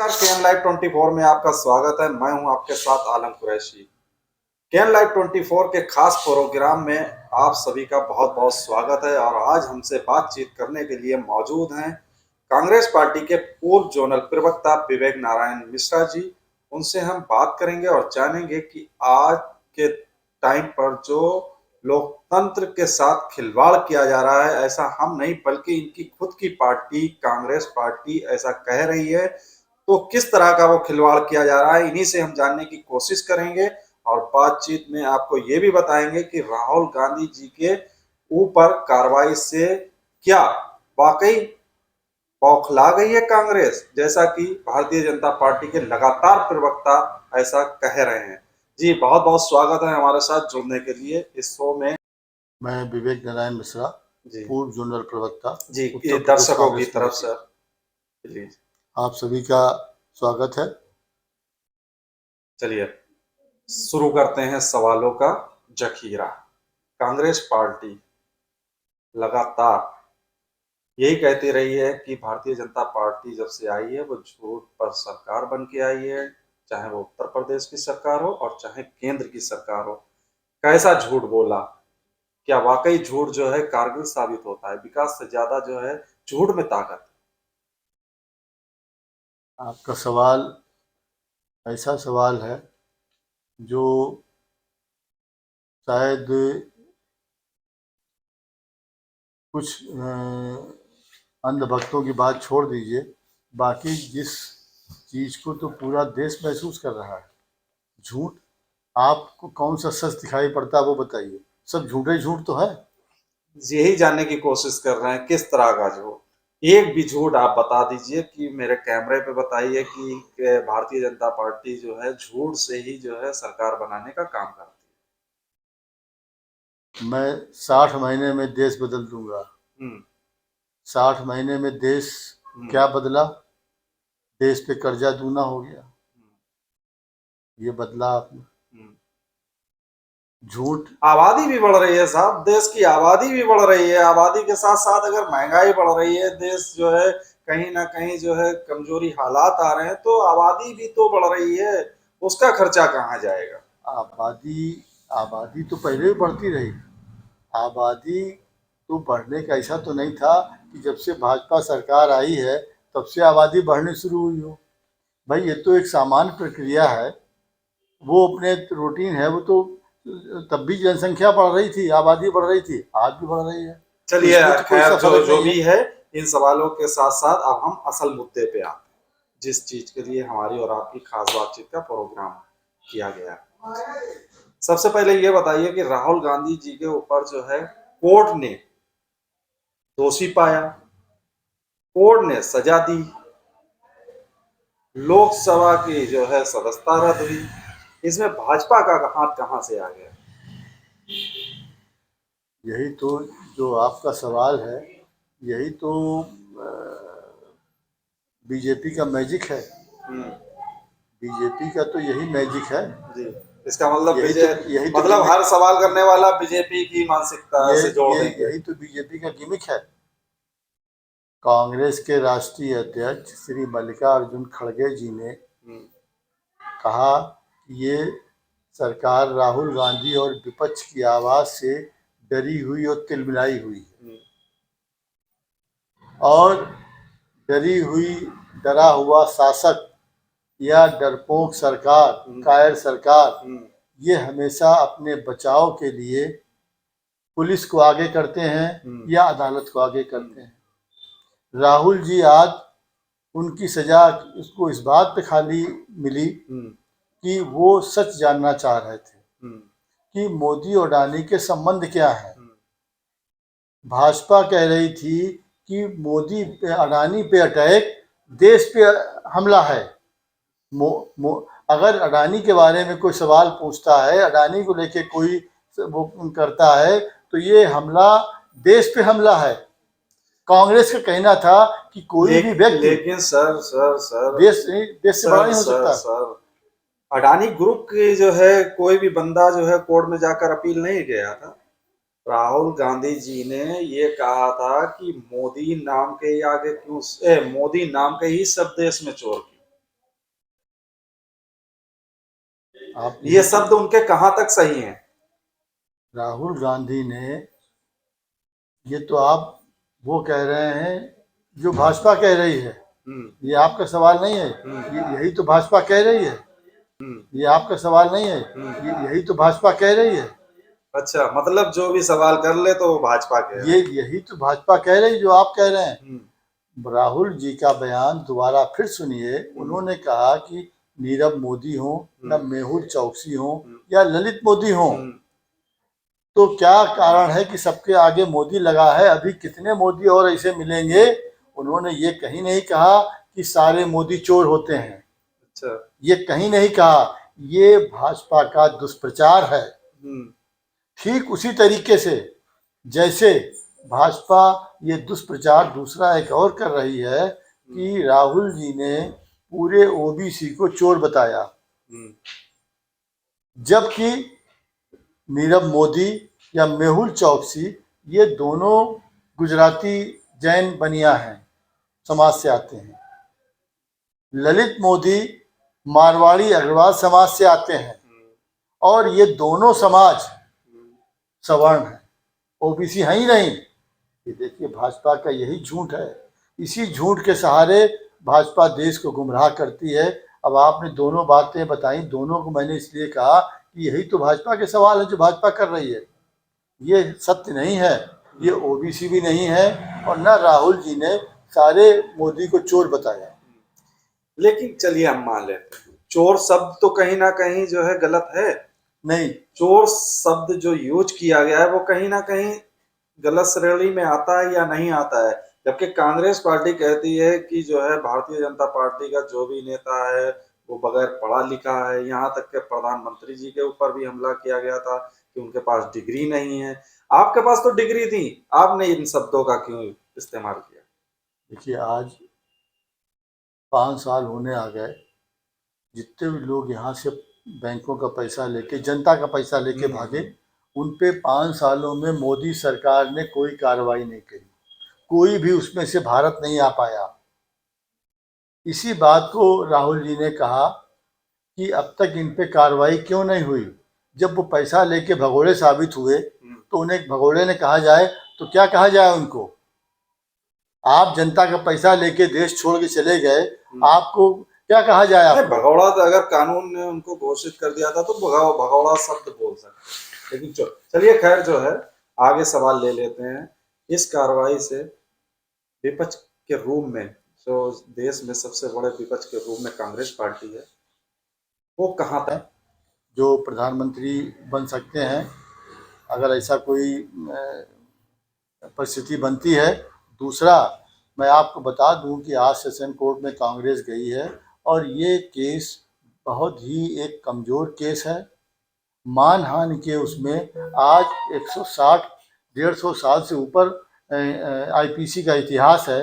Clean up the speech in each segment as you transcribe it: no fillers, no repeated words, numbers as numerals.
नमस्कार, KN live 24 में आपका स्वागत है। मैं हूं आपके साथ आलम कुरैशी। केएन लाइव 24 के खास प्रोग्राम में आप सभी का बहुत बहुत स्वागत है। और आज हमसे बातचीत करने के लिए मौजूद हैं कांग्रेस पार्टी के पूर्व जोनल प्रवक्ता विवेक नारायण मिश्रा जी। उनसे हम बात करेंगे और जानेंगे कि आज के टाइम पर जो लोकतंत्र के साथ खिलवाड़ किया जा रहा है, ऐसा हम नहीं बल्कि इनकी खुद की पार्टी कांग्रेस पार्टी ऐसा कह रही है, तो किस तरह का वो खिलवाड़ किया जा रहा है, इन्हीं से हम जानने की कोशिश करेंगे। और बातचीत में आपको ये भी बताएंगे कि राहुल गांधी जी के ऊपर कार्रवाई से क्या वाकई बौखला गई है कांग्रेस, जैसा कि भारतीय जनता पार्टी के लगातार प्रवक्ता ऐसा कह रहे हैं। जी बहुत बहुत स्वागत है हमारे साथ जुड़ने के लिए इस शो में। मैं विवेक नारायण मिश्रा, जी पूर्व जोनल प्रवक्ता जी, उत्तर ये प्रदेश दर्शकों की कांग्रेस तरफ कमेटी। से जी आप सभी का स्वागत है। चलिए शुरू करते हैं सवालों का जखीरा। कांग्रेस पार्टी लगातार यही कहती रही है कि भारतीय जनता पार्टी जब से आई है वो झूठ पर सरकार बन के आई है, चाहे वो उत्तर प्रदेश की सरकार हो और चाहे केंद्र की सरकार हो। कैसा झूठ बोला? क्या वाकई झूठ जो है कारगर साबित होता है? विकास से ज्यादा जो है झूठ में ताकत। आपका सवाल ऐसा सवाल है जो शायद कुछ अंधभक्तों की बात छोड़ दीजिए, बाकी जिस चीज़ को तो पूरा देश महसूस कर रहा है, झूठ। आपको कौन सा सच दिखाई पड़ता है वो बताइए। सब झूठे झूठ तो है। यही जानने की कोशिश कर रहे हैं किस तरह का झूठ। एक भी झूठ आप बता दीजिए कि मेरे कैमरे पे बताइए कि भारतीय जनता पार्टी जो है झूठ से ही जो है सरकार बनाने का काम करती मैं 60 महीने में देश बदल दूंगा। है। 60 महीने में देश क्या बदला? देश पे कर्जा दूना हो गया, ये बदला आपने। झूठ। आबादी भी बढ़ रही है साहब, देश की आबादी भी बढ़ रही है। आबादी के साथ साथ अगर महंगाई बढ़ रही है, देश जो है कहीं ना कहीं जो है कमजोरी हालात आ रहे हैं, तो आबादी भी तो बढ़ रही है, उसका खर्चा कहाँ जाएगा? आबादी आबादी तो पहले भी बढ़ती रही। आबादी तो बढ़ने का ऐसा तो नहीं था कि जब से भाजपा सरकार आई है तब से आबादी बढ़नी शुरू हुई हो। भाई ये तो एक सामान्य प्रक्रिया है, वो अपने रूटीन है। वो तो तब भी जनसंख्या बढ़ रही थी, आबादी बढ़ रही थी, आज भी बढ़ रही है। तो चलिए इसमें तो कोई खैर, सा जो फर्क जो नहीं है। भी है, इन सवालों के साथ साथ अब हम असल मुद्दे पे आते हैं, जिस चीज के लिए हमारी और आपकी खास बातचीत का प्रोग्राम किया गया है। सबसे पहले ये बताइए कि राहुल गांधी जी के ऊपर जो है कोर्ट ने दोषी पाया, कोर्ट ने सजा दी, लोकसभा की जो है सदस्यता रद्द हुई, इसमें भाजपा का हाथ कहां से आ गया? यही तो जो आपका सवाल है, यही तो बीजेपी का मैजिक है। बीजेपी का तो यही मैजिक है। जी, इसका मतलब यही तो मतलब हर सवाल करने वाला बीजेपी की मानसिकता से जोड़ देंगे। यही तो बीजेपी का गिमिक है। कांग्रेस के राष्ट्रीय अध्यक्ष श्री मल्लिकार्जुन खड़गे जी ने कहा कि ये सरकार राहुल गांधी और विपक्ष की आवाज से डरी हुई और तिलमिलाई हुई है। और डरी हुई, डरा हुआ शासक या डरपोक सरकार, कायर सरकार, ये हमेशा अपने बचाव के लिए पुलिस को आगे करते हैं या अदालत को आगे करते हैं। राहुल जी आज उनकी सजा उसको इस बात पे खाली मिली कि वो सच जानना चाह रहे थे कि मोदी और अडानी के संबंध क्या है। भाजपा कह रही थी कि मोदी पे, अडानी पे अटैक, देश पे हमला है। अगर अडानी के बारे में कोई सवाल पूछता है, अडानी को लेके कोई वो करता है, तो ये हमला देश पे हमला है। कांग्रेस का कहना था कि कोई भी व्यक्ति, लेकिन सर देश से बड़ा नहीं हो सकता। सर अडानी ग्रुप की जो है कोई भी बंदा जो है कोर्ट में जाकर अपील नहीं किया था। राहुल गांधी जी ने ये कहा था कि मोदी नाम के ही आगे क्यों, मोदी नाम के ही सब देश में चोर क्यों? आप ये शब्द उनके कहाँ तक सही हैं? राहुल गांधी ने, ये तो आप वो कह रहे हैं जो भाजपा कह रही है, ये आपका सवाल नहीं है। यही तो भाजपा कह रही है, ये आपका सवाल नहीं है। यही तो भाजपा कह रही है। अच्छा, मतलब जो भी सवाल कर ले तो वो भाजपा के ये यही तो भाजपा कह रही जो आप कह रहे हैं। राहुल जी का बयान दोबारा फिर सुनिए। उन्होंने कहा कि नीरव मोदी हो या मेहुल चौकसी हो या ललित मोदी हो, तो क्या कारण है कि सबके आगे मोदी लगा है? अभी कितने मोदी और ऐसे मिलेंगे? उन्होंने ये कहीं नहीं कहा कि सारे मोदी चोर होते हैं। अच्छा, ये कहीं नहीं कहा। ये भाजपा का दुष्प्रचार है। ठीक उसी तरीके से जैसे भाजपा ये दुष्प्रचार दूसरा एक और कर रही है कि राहुल जी ने पूरे ओबीसी को चोर बताया, जबकि नीरव मोदी या मेहुल चौकसी ये दोनों गुजराती जैन बनिया हैं, समाज से आते हैं। ललित मोदी मारवाड़ी अग्रवाल समाज से आते हैं, और ये दोनों समाज सवर्ण है, ओबीसी है ही नहीं। ये देखिए भाजपा का यही झूठ है। इसी झूठ के सहारे भाजपा देश को गुमराह करती है। अब आपने दोनों बातें बताई, दोनों को मैंने इसलिए कहा कि यही तो भाजपा के सवाल है जो भाजपा कर रही है। ये सत्य नहीं है, ये ओबीसी भी नहीं है, और न राहुल जी ने सारे मोदी को चोर बताया। लेकिन चलिए हम मान लेते हैं, चोर शब्द तो कहीं ना कहीं जो है गलत है। नहीं, चोर शब्द जो यूज किया गया है वो कहीं ना कहीं गलत श्रेणी में आता है या नहीं आता है? जबकि कांग्रेस पार्टी कहती है कि जो है भारतीय जनता पार्टी का जो भी नेता है वो बगैर पढ़ा लिखा है। यहाँ तक के प्रधानमंत्री जी के ऊपर भी हमला किया गया था कि उनके पास डिग्री नहीं है। आपके पास तो डिग्री थी, आपने इन शब्दों का क्यों इस्तेमाल किया? देखिए आज 5 साल होने आ गए, जितने भी लोग यहाँ से बैंकों का पैसा लेके, जनता का पैसा लेके भागे, उन पे 5 सालों में मोदी सरकार ने कोई कार्रवाई नहीं करी। कोई भी उसमें से भारत नहीं आ पाया। इसी बात को राहुल जी ने कहा कि अब तक इन पे कार्रवाई क्यों नहीं हुई। जब वो पैसा लेके भगोड़े साबित हुए तो उन्हें भगोड़े ने कहा जाए तो क्या कहा जाए उनको? आप जनता का पैसा लेके देश छोड़ के चले गए, आपको क्या कहा जाए? नहीं, आपको भगौड़ा तो अगर कानून ने उनको घोषित कर दिया था तो भगौड़ा शब्द बोल सकते, लेकिन चलिए खैर जो है आगे सवाल ले लेते हैं। इस कार्रवाई से विपक्ष के रूप में, जो देश में सबसे बड़े विपक्ष के रूप में कांग्रेस पार्टी है, वो कहाँ तक जो प्रधानमंत्री बन सकते हैं अगर ऐसा कोई परिस्थिति बनती है। दूसरा, मैं आपको बता दूं कि आज सेशन कोर्ट में कांग्रेस गई है, और ये केस बहुत ही एक कमज़ोर केस है। मानहानि के उसमें आज 160 150 साल से ऊपर आईपीसी का इतिहास है।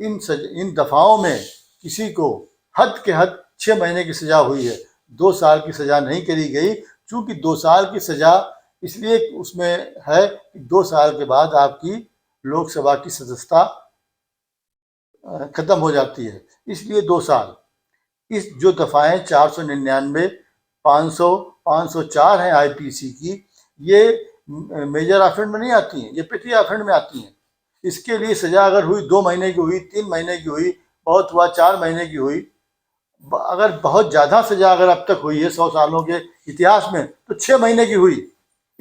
इन दफ़ाओं में किसी को हद के हद 6 महीने की सज़ा हुई है, 2 साल की सज़ा नहीं करी गई। चूँकि 2 साल की सज़ा इसलिए उसमें है कि 2 साल के बाद आपकी लोकसभा की सदस्यता ख़त्म हो जाती है, इसलिए 2 साल। इस जो दफ़ाएँ 499, 500, 504 हैं आईपीसी की, ये मेजर ऑफेंस में नहीं आती हैं, ये पेटी ऑफेंस में आती हैं। इसके लिए सज़ा अगर हुई 2 महीने की हुई, 3 महीने की हुई, बहुत हुआ 4 महीने की हुई, अगर बहुत ज़्यादा सज़ा अगर अब तक हुई है 100 सालों के इतिहास में, तो 6 महीने की हुई।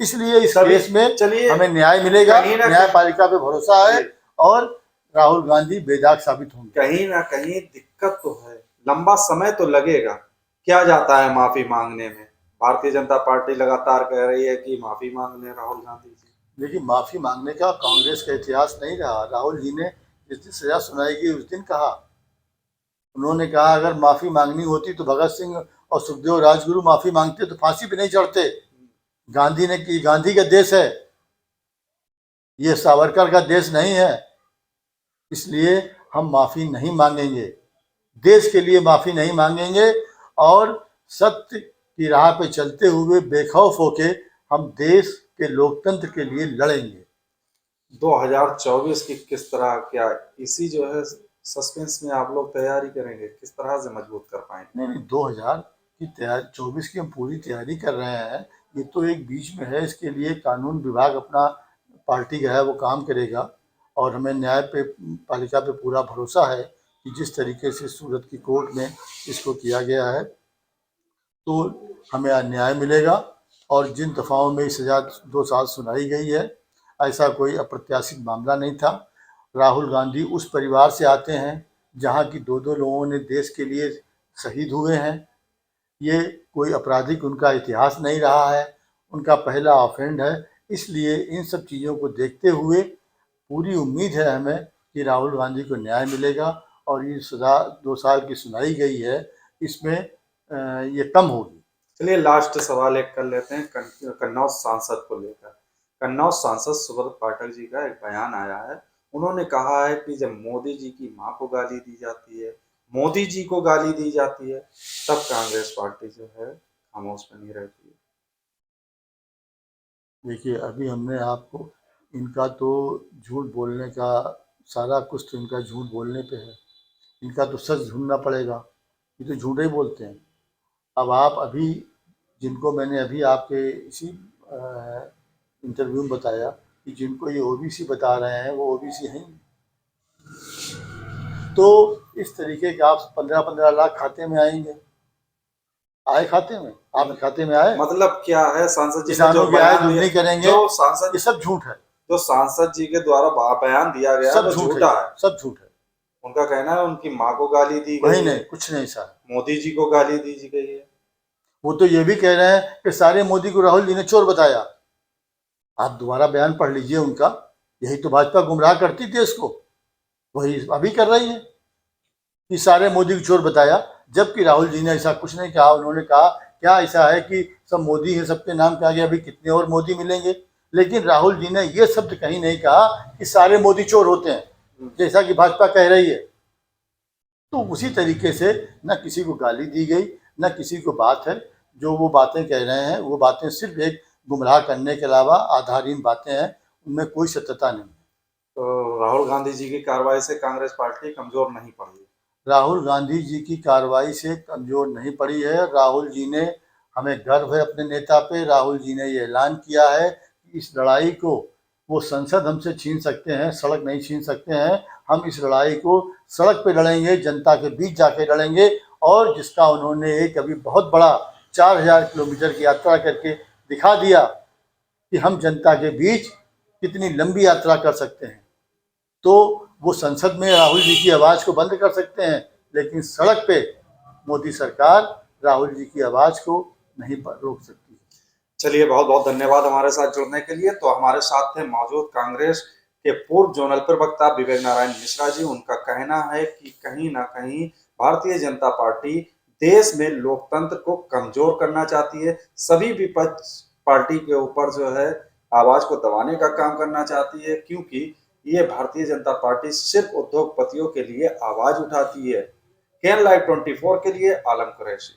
इसलिए इस केस में हमें न्याय मिलेगा, न्यायपालिका पे भरोसा है, और राहुल गांधी बेदाग साबित होंगे। कहीं ना कहीं दिक्कत तो है, लंबा समय तो लगेगा। क्या जाता है माफी मांगने में? भारतीय जनता पार्टी लगातार कह रही है कि माफी मांगने राहुल गांधी जी। लेकिन माफी मांगने का कांग्रेस का इतिहास नहीं रहा। राहुल जी ने जिस दिन सजा सुनाएगी उस दिन कहा, उन्होंने कहा अगर माफी मांगनी होती तो भगत सिंह और सुखदेव राजगुरु माफी मांगते तो फांसी पे नहीं चढ़ते। गांधी ने की, गांधी का देश है ये, सावरकर का देश नहीं है। इसलिए हम माफी नहीं मांगेंगे, देश के लिए माफी नहीं मांगेंगे, और सत्य की राह पे चलते हुए बेखौफ होके हम देश के लोकतंत्र के लिए लड़ेंगे। 2024 की किस तरह, क्या इसी जो है सस्पेंस में आप लोग तैयारी करेंगे? किस तरह से मजबूत कर पाएंगे? नहीं, 2000 कि 24 की हम पूरी तैयारी कर रहे हैं। ये तो एक बीच में है, इसके लिए कानून विभाग अपना पार्टी का है वो काम करेगा, और हमें न्याय पे पालिका पे पूरा भरोसा है कि जिस तरीके से सूरत की कोर्ट में इसको किया गया है तो हमें न्याय मिलेगा। और जिन दफ़ाओं में सज़ा 2 साल सुनाई गई है, ऐसा कोई अप्रत्याशित मामला नहीं था। राहुल गांधी उस परिवार से आते हैं जहां की 2-2 लोगों ने देश के लिए शहीद हुए हैं। ये कोई आपराधिक उनका इतिहास नहीं रहा है, उनका पहला ऑफेंड है। इसलिए इन सब चीज़ों को देखते हुए पूरी उम्मीद है हमें कि राहुल गांधी को न्याय मिलेगा, और ये सज़ा 2 साल की सुनाई गई है इसमें ये कम होगी। चलिए लास्ट सवाल एक कर लेते हैं कन्नौज सांसद को लेकर। कन्नौज सांसद सुब्रत पाठक जी का एक बयान आया है। उन्होंने कहा है कि जब मोदी जी की मां को गाली दी जाती है, मोदी जी को गाली दी जाती है, तब कांग्रेस पार्टी जो है खामोश बनी रहती है। देखिए, अभी हमने आपको इनका तो झूठ बोलने का सारा कुछ तो इनका झूठ बोलने पे है, इनका तो सच ढूंढना पड़ेगा। ये तो झूठ ही बोलते हैं। अब आप अभी जिनको मैंने अभी आपके इसी इंटरव्यू में बताया कि जिनको ये ओबीसी बता रहे हैं वो ओबीसी हैं। तो इस तरीके के आप 15-15 लाख खाते में आएंगे, आए खाते में, आपके खाते में आए, मतलब क्या है, सांसद जी ने किसानों जो के आए बयान दूर दिया, नहीं करेंगे, जो सांसद ये सब झूठ है, जो सांसद जी के द्वारा बयान दिया गया सब वो झूठ झूठा है, है। सब झूठ है। उनका कहना है उनकी माँ को गाली दी वही गई है, नहीं, कुछ नहीं सर। मोदी जी को गाली दी गई है। वो तो ये भी कह रहे हैं कि सारे मोदी को राहुल जी ने चोर बताया। आप दोबारा बयान पढ़ लीजिए उनका। यही तो भाजपा गुमराह करती देश को, वही अभी कर रही है कि सारे मोदी को चोर बताया, जबकि राहुल जी ने ऐसा कुछ नहीं कहा। उन्होंने कहा क्या ऐसा है कि सब मोदी है, सबके नाम कहा गया, अभी कितने और मोदी मिलेंगे, लेकिन राहुल जी ने ये शब्द कहीं नहीं कहा कि सारे मोदी चोर होते हैं जैसा कि भाजपा कह रही है। तो उसी तरीके से न किसी को गाली दी गई, न किसी को बात है। जो वो बातें कह रहे हैं वो बातें सिर्फ एक गुमराह करने के अलावा आधारहीन बातें हैं, उनमें कोई सत्यता नहीं। तो राहुल गांधी जी की कार्रवाई से कांग्रेस पार्टी कमजोर नहीं पड़ी। राहुल गांधी जी की कार्रवाई से कमजोर नहीं पड़ी है। राहुल जी ने, हमें गर्व है अपने नेता पे। राहुल जी ने ये ऐलान किया है कि इस लड़ाई को वो संसद हमसे छीन सकते हैं, सड़क नहीं छीन सकते हैं। हम इस लड़ाई को सड़क पे लड़ेंगे, जनता के बीच जाके लड़ेंगे। और जिसका उन्होंने एक अभी बहुत बड़ा 4000 किलोमीटर की यात्रा करके दिखा दिया कि हम जनता के बीच कितनी लंबी यात्रा कर सकते हैं। तो वो संसद में राहुल जी की आवाज़ को बंद कर सकते हैं, लेकिन सड़क पे मोदी सरकार राहुल जी की आवाज़ को नहीं रोक सकती। चलिए बहुत बहुत धन्यवाद हमारे साथ जुड़ने के लिए। तो हमारे साथ थे मौजूद कांग्रेस के पूर्व जोनल प्रवक्ता विवेक नारायण मिश्रा जी। उनका कहना है कि कहीं ना कहीं भारतीय जनता पार्टी देश में लोकतंत्र को कमजोर करना चाहती है, सभी विपक्ष पार्टी के ऊपर जो है आवाज को दबाने का काम करना चाहती है, क्योंकि ये भारतीय जनता पार्टी सिर्फ उद्योगपतियों के लिए आवाज उठाती है। केन लाइव 24 के लिए आलम कुरैशी।